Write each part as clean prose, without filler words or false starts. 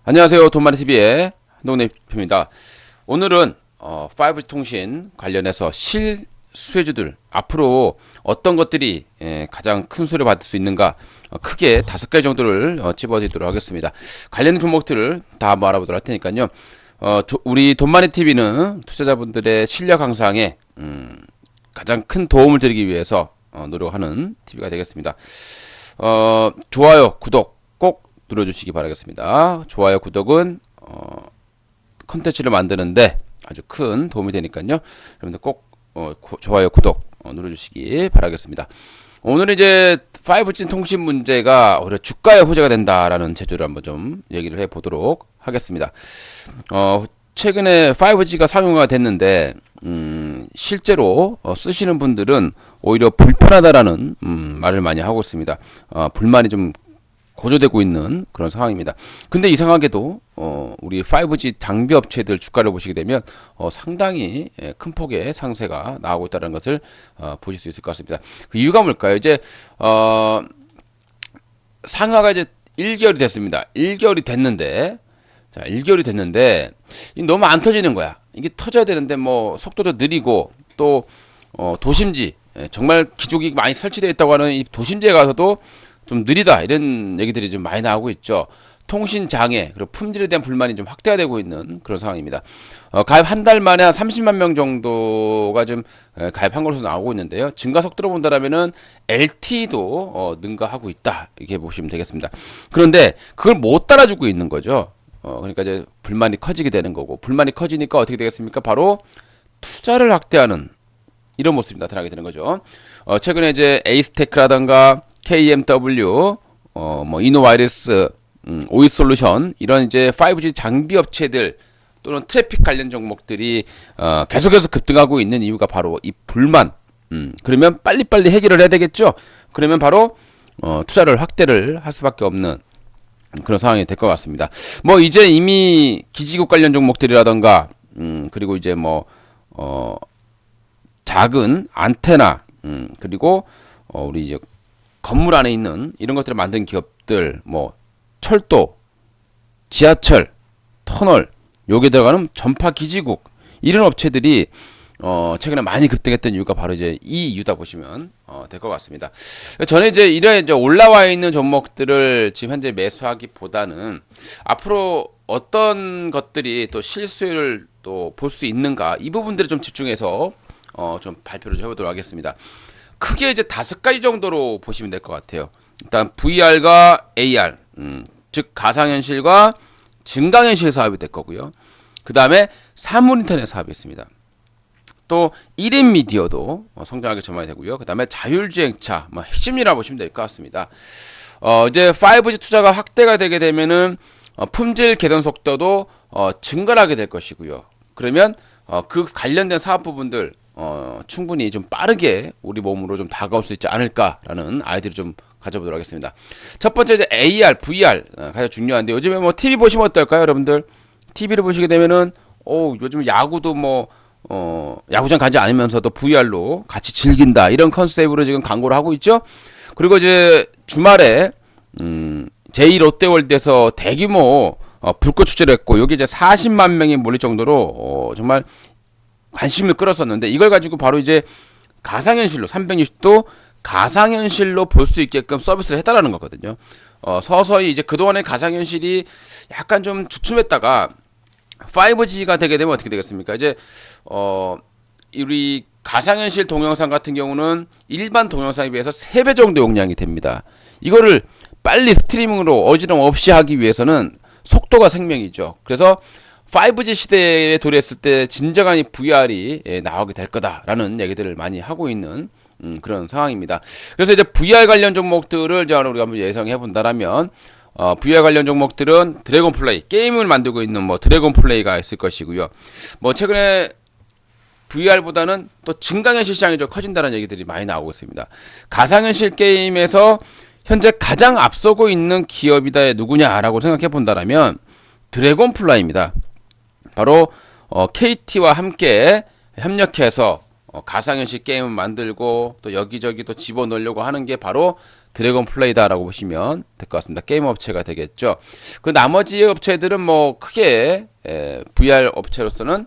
안녕하세요. 돈마리TV의 한동네 대표입니다. 오늘은 5G 통신 관련해서 실수혜주들 앞으로 어떤 것들이 가장 큰 수혜를 받을 수 있는가 크게 5가지 정도를 집어드리도록 하겠습니다. 관련 종목들을 다 한번 알아보도록 할 테니까요. 우리 돈마리TV는 투자자분들의 실력 향상에 가장 큰 도움을 드리기 위해서 노력하는 TV가 되겠습니다. 좋아요, 구독 꼭 눌러주시기 바라겠습니다. 좋아요, 구독은 컨텐츠를 만드는데 아주 큰 도움이 되니까요. 여러분들 꼭 좋아요, 구독 눌러주시기 바라겠습니다. 오늘 이제 5G 통신 문제가 오히려 주가에 호재가 된다라는 제조를 한번 좀 얘기를 해보도록 하겠습니다. 최근에 5G가 상용화가 됐는데 실제로 쓰시는 분들은 오히려 불편하다라는 말을 많이 하고 있습니다. 불만이 좀 고조되고 있는 그런 상황입니다. 근데 이상하게도 우리 5G 장비 업체들 주가를 보시게 되면 상당히 큰 폭의 상세가 나오고 있다는 것을 보실 수 있을 것 같습니다. 그 이유가 뭘까요? 이제 상하가 이제 1개월이 됐습니다. 1개월이 됐는데 자, 1개월이 됐는데 너무 안 터지는 거야. 이게 터져야 되는데 뭐 속도도 느리고 또 도심지 정말 기족이 많이 설치되어 있다고 하는 이 도심지에 가서도 좀 느리다 이런 얘기들이 좀 많이 나오고 있죠. 통신 장애 그리고 품질에 대한 불만이 좀 확대가 되고 있는 그런 상황입니다. 가입 한 달 만에 한 30만 명 정도가 좀 가입한 것으로 나오고 있는데요. 증가 속도로 본다라면은 LTE도 능가하고 있다 이렇게 보시면 되겠습니다. 그런데 그걸 못 따라주고 있는 거죠. 그러니까 이제 불만이 커지게 되는 거고 불만이 커지니까 어떻게 되겠습니까? 바로 투자를 확대하는 이런 모습이 나타나게 되는 거죠. 최근에 이제 에이스테크라던가 KMW, 이노와이러스, 오이솔루션 이런 이제 5G 장비 업체들 또는 트래픽 관련 종목들이 계속해서 급등하고 있는 이유가 바로 이 불만. 그러면 빨리빨리 해결을 해야 되겠죠. 그러면 바로 투자를 확대를 할 수밖에 없는 그런 상황이 될 것 같습니다. 뭐 이제 이미 기지국 관련 종목들이라던가 그리고 이제 작은 안테나 그리고 우리 이제 건물 안에 있는 이런 것들을 만든 기업들, 철도, 지하철, 터널, 여기에 들어가는 전파 기지국, 이런 업체들이, 최근에 많이 급등했던 이유가 바로 이제 이 이유다 보시면, 될 것 같습니다. 저는 이제 올라와 있는 종목들을 지금 현재 매수하기보다는 앞으로 어떤 것들이 또 실수를 또 볼 수 있는가, 이 부분들을 좀 집중해서, 좀 발표를 좀 해보도록 하겠습니다. 크게 이제 5가지 정도로 보시면 될 것 같아요. 일단 VR과 AR, 즉 가상현실과 증강현실 사업이 될 거고요. 그 다음에 사물인터넷 사업이 있습니다. 또 1인 미디어도 성장하게 전망이 되고요. 그 다음에 자율주행차, 핵심이라 보시면 될 것 같습니다. 이제 5G 투자가 확대가 되게 되면은 품질 개선 속도도 증가를 하게 될 것이고요. 그러면 그 관련된 사업 부분들 충분히 좀 빠르게 우리 몸으로 좀 다가올 수 있지 않을까라는 아이디어를 좀 가져보도록 하겠습니다. 첫 번째 이제 AR, VR 가장 중요한데 요즘에 TV 보시면 어떨까요, 여러분들? TV를 보시게 되면은 요즘 야구도 야구장 가지 않으면서도 VR로 같이 즐긴다 이런 컨셉으로 지금 광고를 하고 있죠. 그리고 이제 주말에 제2롯데월드에서 대규모 불꽃 축제를 했고 여기 이제 40만 명이 몰릴 정도로 정말 관심을 끌었었는데 이걸 가지고 바로 이제 가상현실로 360도 가상현실로 볼 수 있게끔 서비스를 했다라는 거거든요. 서서히 이제 그동안의 가상현실이 약간 좀 주춤했다가 5G가 되게 되면 어떻게 되겠습니까? 이제 우리 가상현실 동영상 같은 경우는 일반 동영상에 비해서 3배 정도 용량이 됩니다. 이거를 빨리 스트리밍으로 어지럼 없이 하기 위해서는 속도가 생명이죠. 그래서 5G 시대에 도래했을 때 진정한 이 VR이 나오게 될 거다라는 얘기들을 많이 하고 있는 그런 상황입니다. 그래서 이제 VR 관련 종목들을 우리가 한번 예상해 본다라면 VR 관련 종목들은 드래곤 플레이 게임을 만들고 있는 드래곤 플레이가 있을 것이고요. 최근에 VR보다는 또 증강현실 시장이 좀 커진다는 얘기들이 많이 나오고 있습니다. 가상현실 게임에서 현재 가장 앞서고 있는 기업이다 누구냐라고 생각해 본다라면 드래곤 플라이입니다. 바로 KT와 함께 협력해서 가상현실 게임을 만들고 또 여기저기 또 집어넣으려고 하는 게 바로 드래곤 플레이다라고 보시면 될 것 같습니다. 게임 업체가 되겠죠. 그 나머지 업체들은 뭐 크게 VR 업체로서는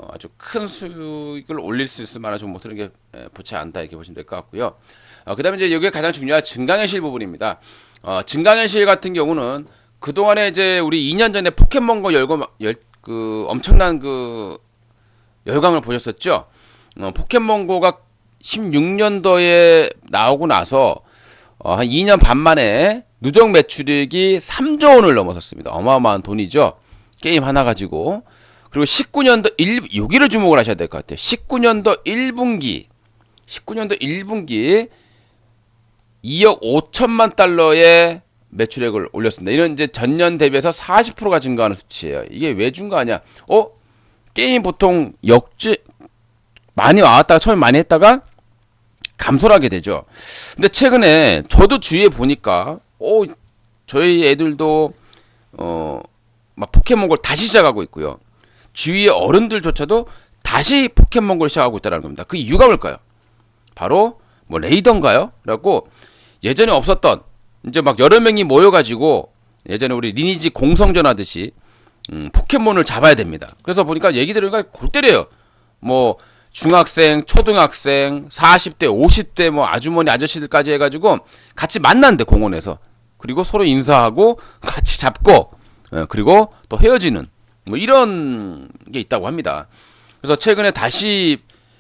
아주 큰 수익을 올릴 수 있을 만한 종목들은 게 보지 않다 이렇게 보시면 될 것 같고요. 그다음에 이제 여기에 가장 중요한 증강현실 부분입니다. 증강현실 같은 경우는 그 동안에 이제 우리 2년 전에 포켓몬고 그 엄청난 그 열광을 보셨었죠. 포켓몬고가 16년도에 나오고 나서 한 2년 반 만에 누적 매출액이 3조 원을 넘어섰습니다. 어마어마한 돈이죠. 게임 하나 가지고. 그리고 19년도 여기를 주목을 하셔야 될 것 같아요. 19년도 1분기 2억 5천만 달러의 매출액을 올렸습니다. 이런 이제 전년 대비해서 40%가 증가하는 수치예요. 이게 왜 증가하냐? 게임 보통 많이 와왔다가 처음에 많이 했다가 감소를 하게 되죠. 근데 최근에 저도 주위에 보니까 저희 애들도 막 포켓몬고를 다시 시작하고 있고요. 주위의 어른들조차도 다시 포켓몬고를 시작하고 있다는 겁니다. 그 이유가 뭘까요? 바로 뭐 레이더인가요? 라고 예전에 없었던 이제 막 여러 명이 모여가지고 예전에 우리 리니지 공성전 하듯이 포켓몬을 잡아야 됩니다. 그래서 보니까 얘기 들으니까 골 때려요. 뭐 중학생, 초등학생, 40대, 50대 뭐 아주머니 아저씨들까지 해가지고 같이 만난대 공원에서. 그리고 서로 인사하고 같이 잡고 그리고 또 헤어지는 뭐 이런 게 있다고 합니다. 그래서 최근에 다시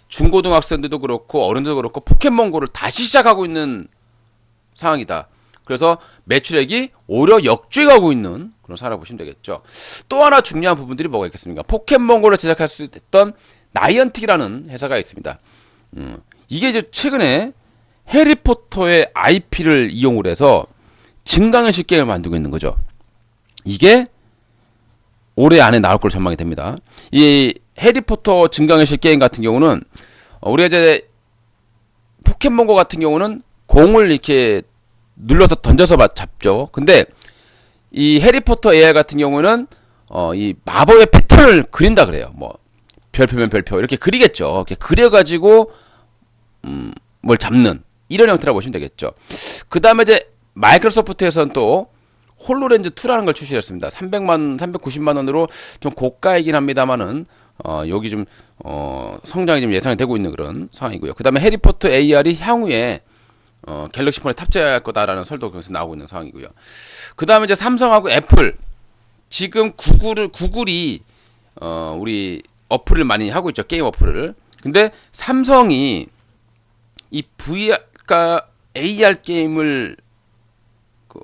중고등학생들도 그렇고 어른들도 그렇고 포켓몬고를 다시 시작하고 있는 상황이다. 그래서 매출액이 오히려 역주행하고 있는 그런 사례라고 보시면 되겠죠. 또 하나 중요한 부분들이 뭐가 있겠습니까? 포켓몬고를 제작할 수 있던 나이언틱이라는 회사가 있습니다. 이게 이제 최근에 해리포터의 IP를 이용을 해서 증강현실 게임을 만들고 있는 거죠. 이게 올해 안에 나올 걸로 전망이 됩니다. 이 해리포터 증강현실 게임 같은 경우는 우리가 이제 포켓몬고 같은 경우는 공을 이렇게 눌러서 던져서 잡죠. 근데 이 해리포터 AI 같은 경우는 이 마법의 패턴을 그린다 그래요. 뭐 별표면 별표 이렇게 그리겠죠. 이렇게 그려가지고 뭘 잡는 이런 형태라고 보시면 되겠죠. 그 다음에 이제 마이크로소프트에서는 또 홀로렌즈 2라는 걸 출시했습니다. 390만 원으로 좀 고가이긴 합니다만은 여기 좀 성장이 좀 예상이 되고 있는 그런 상황이고요. 그 다음에 해리포터 AR이 향후에 갤럭시 폰에 탑재할 거다라는 설도 거기서 나오고 있는 상황이고요. 그 다음에 이제 삼성하고 애플 지금 구글이 우리 어플을 많이 하고 있죠. 게임 어플을. 근데 삼성이 이 VR, 그러니까 AR 게임을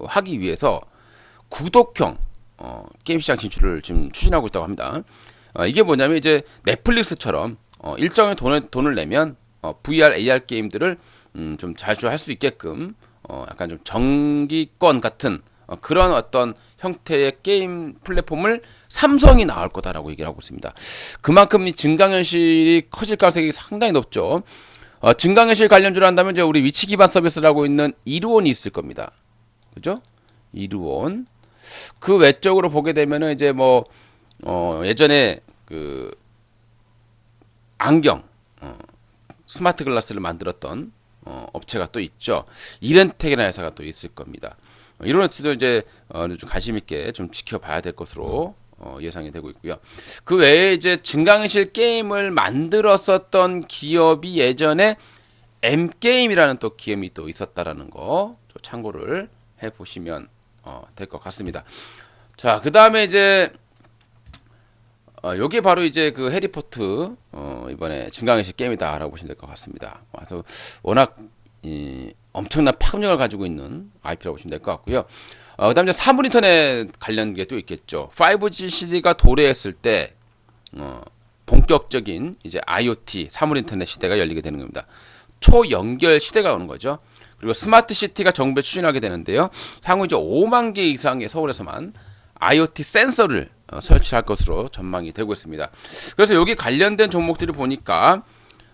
하기 위해서 구독형 게임 시장 진출을 지금 추진하고 있다고 합니다. 이게 뭐냐면 이제 넷플릭스처럼 일정의 돈을 내면 VR, AR 게임들을 좀 자주 할 수 있게끔 약간 좀 정기권 같은 그런 어떤 형태의 게임 플랫폼을 삼성이 나올 거다라고 얘기를 하고 있습니다. 그만큼 이 증강현실이 커질 가능성이 상당히 높죠. 증강현실 관련주를 한다면 이제 우리 위치 기반 서비스라고 있는 이루온이 있을 겁니다. 그죠? 이루온. 그 외적으로 보게 되면은 이제 뭐 예전에 그 안경 스마트 글라스를 만들었던 업체가 또 있죠. 이렌텍이라는 회사가 또 있을 겁니다. 이런 업체도 이제 좀 관심 있게 좀 지켜봐야 될 것으로 예상이 되고 있고요. 그 외에 이제 증강현실 게임을 만들었었던 기업이 예전에 M게임이라는 또 기업이 또 있었다라는 거 참고를 해 보시면 될 것 같습니다. 자, 그 다음에 이제 요게 바로 이제 그 해리포터 이번에 증강현실 게임이다라고 보시면 될 것 같습니다. 그래서 워낙 엄청난 파급력을 가지고 있는 IP라고 보시면 될 것 같고요. 그 다음에 사물 인터넷 관련 게 또 있겠죠. 5G 시대가 도래했을 때 본격적인 이제 IoT 사물 인터넷 시대가 열리게 되는 겁니다. 초연결 시대가 오는 거죠. 그리고 스마트 시티가 정부에 추진하게 되는데요. 향후 이제 5만 개 이상의 서울에서만 IoT 센서를 설치할 것으로 전망이 되고 있습니다. 그래서 여기 관련된 종목들을 보니까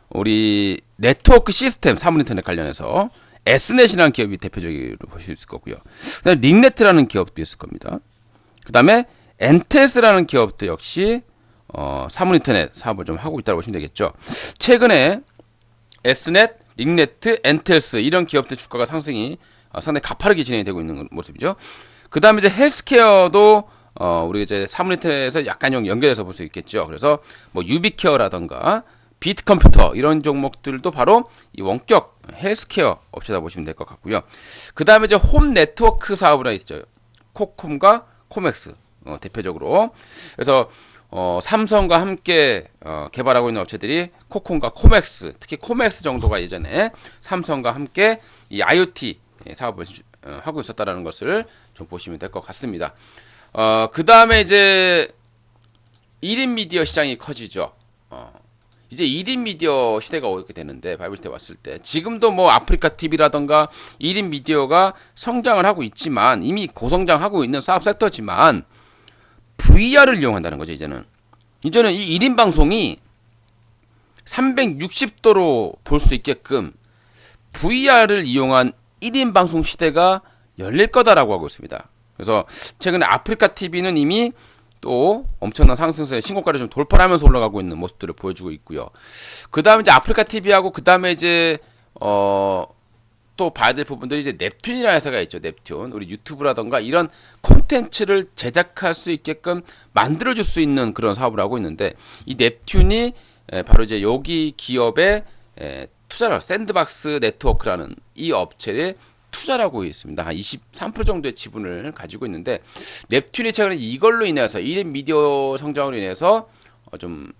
우리 네트워크 시스템 사물 인터넷 관련해서 S넷이라는 기업이 대표적으로 보실 수 있을 거고요. 그다음에 링네트라는 기업도 있을 겁니다. 그다음에 엔텔스라는 기업도 역시 사물 인터넷 사업을 좀 하고 있다고 보시면 되겠죠. 최근에 S넷, 링네트, 엔텔스 이런 기업들 주가가 상승이 상당히 가파르게 진행이 되고 있는 모습이죠. 그 다음에 이제 헬스케어도 우리가 이제 사모니터에서 약간 연결해서 볼 수 있겠죠. 그래서 뭐 유비케어라던가 비트컴퓨터 이런 종목들도 바로 이 원격 헬스케어 업체다 보시면 될 것 같고요. 그 다음에 이제 홈 네트워크 사업을 있죠. 코콤과 코맥스 대표적으로. 그래서 삼성과 함께 개발하고 있는 업체들이 코콤과 코맥스, 특히 코맥스 정도가 예전에 삼성과 함께 이 IoT 사업을 하고 있었다라는 것을 좀 보시면 될 것 같습니다. 그 다음에 이제 1인 미디어 시장이 커지죠. 이제 1인 미디어 시대가 오게 되는데, 바이블 시대 왔을 때. 지금도 뭐 아프리카 TV라던가 1인 미디어가 성장을 하고 있지만, 이미 고성장하고 있는 사업 섹터지만, VR을 이용한다는 거죠, 이제는. 이제는 이 1인 방송이 360도로 볼 수 있게끔 VR을 이용한 1인 방송 시대가 열릴 거다라고 하고 있습니다. 그래서 최근에 아프리카 TV는 이미 또 엄청난 상승세의 신고가를 좀 돌파하면서 올라가고 있는 모습들을 보여주고 있고요. 그 다음에 이제 아프리카 TV하고 그 다음에 이제 또 봐야 될 부분들이 이제 넵튠이라는 회사가 있죠. 넵튠. 우리 유튜브라던가 이런 콘텐츠를 제작할 수 있게끔 만들어줄 수 있는 그런 사업을 하고 있는데, 이 넵튠이 바로 이제 여기 기업의 투자를, 샌드박스 네트워크라는 이 업체에 투자를 하고 있습니다. 한 23% 정도의 지분을 가지고 있는데, 넵튠이 최근에 이걸로 인해서 1인 미디어 성장으로 인해서 좀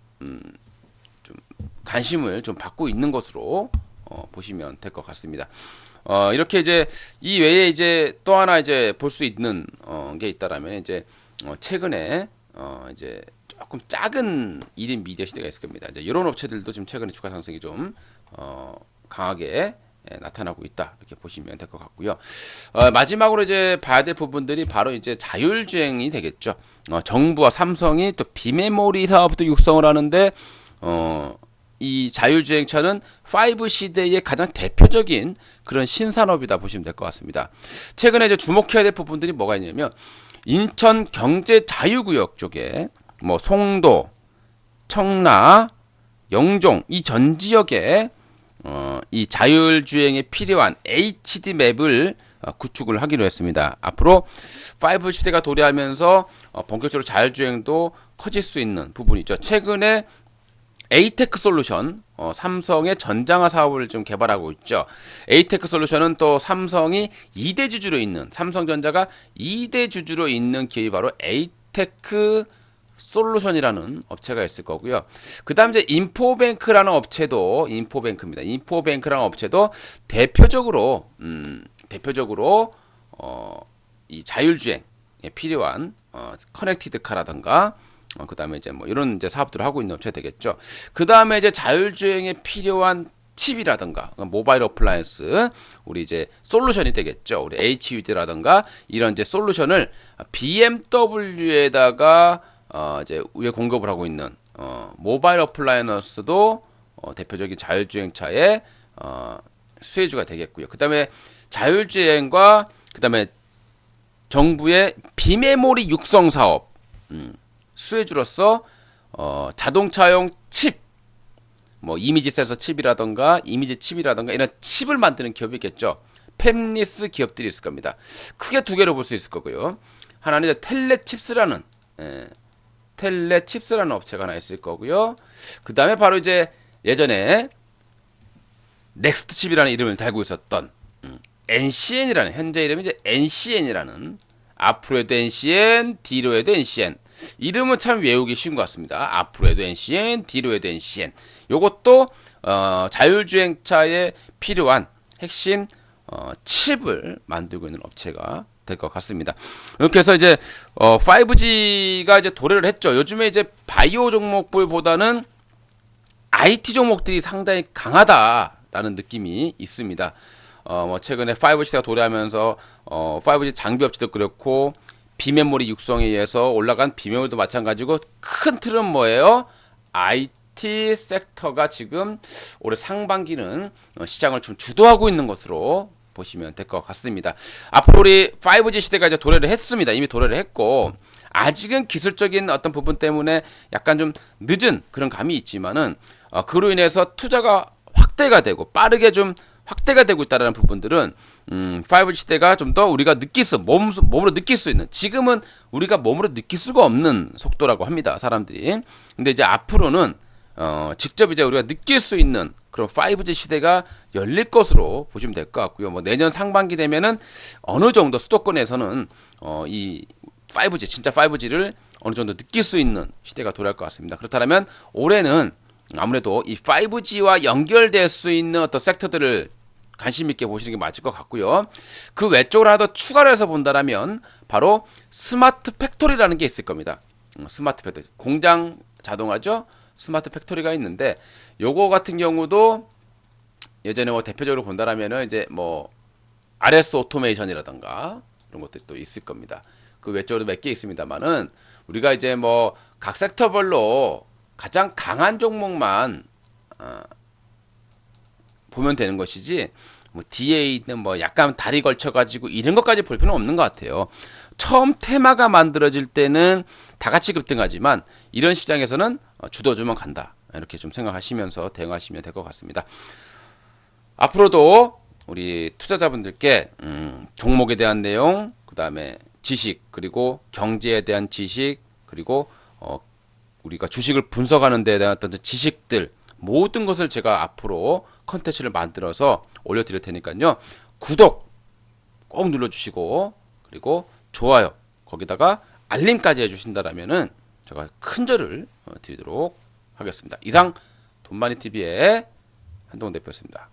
관심을 좀 받고 있는 것으로 보시면 될 것 같습니다. 이렇게 이제 이 외에 이제 또 하나 이제 볼 수 있는 게 있다라면 이제 최근에 이제 조금 작은 1인 미디어 시대가 있을 겁니다. 이제 이런 업체들도 지금 최근에 주가 상승이 좀 강하게 나타나고 있다, 이렇게 보시면 될 것 같고요. 마지막으로 이제 봐야 될 부분들이 바로 이제 자율주행이 되겠죠. 정부와 삼성이 또 비메모리 사업도 육성을 하는데, 이 자율주행차는 5 시대의 가장 대표적인 그런 신산업이다 보시면 될 것 같습니다. 최근에 이제 주목해야 될 부분들이 뭐가 있냐면, 인천 경제 자유구역 쪽에 뭐 송도, 청라, 영종 이 전 지역에 이 자율주행에 필요한 HD 맵을 구축을 하기로 했습니다. 앞으로 5 시대가 도래하면서 본격적으로 자율주행도 커질 수 있는 부분이죠. 최근에 에이테크 솔루션, 삼성의 전장화 사업을 좀 개발하고 있죠. 에이테크 솔루션은 또 삼성이 2대 주주로 있는, 삼성전자가 2대 주주로 있는 기업이 바로 에이테크 솔루션이라는 업체가 있을 거고요. 그 다음 이제 인포뱅크라는 업체도, 인포뱅크입니다. 인포뱅크라는 업체도 대표적으로 이 자율주행에 필요한 커넥티드 카라던가, 그 다음에 이제 뭐 이런 이제 사업들을 하고 있는 업체가 되겠죠. 그 다음에 이제 자율주행에 필요한 칩이라던가 모바일 어플라이언스, 우리 이제 솔루션이 되겠죠. 우리 HUD라던가 이런 이제 솔루션을 BMW에다가 이제 위에 공급을 하고 있는 모바일 어플라이언스도 대표적인 자율주행차의 수혜주가 되겠고요. 그 다음에 자율주행과 그 다음에 정부의 비메모리 육성 사업 수혜주로서 자동차용 칩, 뭐 이미지 센서 칩이라던가 이미지 칩이라던가 이런 칩을 만드는 기업이겠죠. 팹리스 기업들이 있을 겁니다. 크게 두 개로 볼 수 있을 거고요. 하나는 이제 텔레칩스라는 업체가 하나 있을 거고요. 그 다음에 바로 이제 예전에 넥스트칩이라는 이름을 달고 있었던 NCN이라는, 현재 이름이 이제 NCN이라는, 앞으로 해도 NCN, 뒤로 해도 NCN. 이름은 참 외우기 쉬운 것 같습니다. 앞으로 해도 NCN, 뒤로 해도 NCN. 요것도 자율주행차에 필요한 핵심 칩을 만들고 있는 업체가 될 것 같습니다. 이렇게 해서 이제 5G가 이제 도래를 했죠. 요즘에 이제 바이오 종목들보다는 IT 종목들이 상당히 강하다라는 느낌이 있습니다. 뭐 최근에 5G 시대가 도래하면서 5G 장비 업체도 그렇고 비메모리 육성에 의해서 올라간 비메모리도 마찬가지고, 큰 틀은 뭐예요? IT 섹터가 지금 올해 상반기는 시장을 좀 주도하고 있는 것으로 보시면 될 것 같습니다. 앞으로 우리 5G 시대가 이제 도래를 했습니다. 이미 도래를 했고, 아직은 기술적인 어떤 부분 때문에 약간 좀 늦은 그런 감이 있지만은 그로 인해서 투자가 확대가 되고 빠르게 좀 확대가 되고 있다는 부분들은 5G 시대가 좀 더 우리가 몸으로 느낄 수 있는, 지금은 우리가 몸으로 느낄 수가 없는 속도라고 합니다, 사람들이. 근데 이제 앞으로는 직접 이제 우리가 느낄 수 있는 그런 5G 시대가 열릴 것으로 보시면 될 것 같고요. 뭐 내년 상반기 되면은 어느 정도 수도권에서는 이 5G, 진짜 5G를 어느 정도 느낄 수 있는 시대가 돌아올 것 같습니다. 그렇다면 올해는 아무래도 이 5G와 연결될 수 있는 어떤 섹터들을 관심 있게 보시는 게 맞을 것 같고요. 그 외적으로 하나 더 추가를 해서 본다라면 바로 스마트 팩토리라는 게 있을 겁니다. 스마트 팩토리, 공장 자동화죠. 스마트 팩토리가 있는데 요거 같은 경우도 예전에 뭐 대표적으로 본다라면은 이제 뭐 RS 오토메이션이라던가 이런 것들이 또 있을 겁니다. 그 외적으로 몇 개 있습니다만은 우리가 이제 뭐 각 섹터별로 가장 강한 종목만 보면 되는 것이지, 뭐 뒤에 있는 뭐 약간 다리 걸쳐가지고 이런 것까지 볼 필요는 없는 것 같아요. 처음 테마가 만들어질 때는 다 같이 급등하지만 이런 시장에서는 주도주만 간다, 이렇게 좀 생각하시면서 대응하시면 될 것 같습니다. 앞으로도 우리 투자자분들께 종목에 대한 내용, 그 다음에 지식, 그리고 경제에 대한 지식, 그리고 우리가 주식을 분석하는 데에 대한 어떤 지식들, 모든 것을 제가 앞으로 컨텐츠를 만들어서 올려드릴 테니까요. 구독 꼭 눌러주시고, 그리고 좋아요, 거기다가 알림까지 해주신다라면은 제가 큰 절을 드리도록 하겠습니다. 이상 돈마니TV의 한동훈 대표였습니다.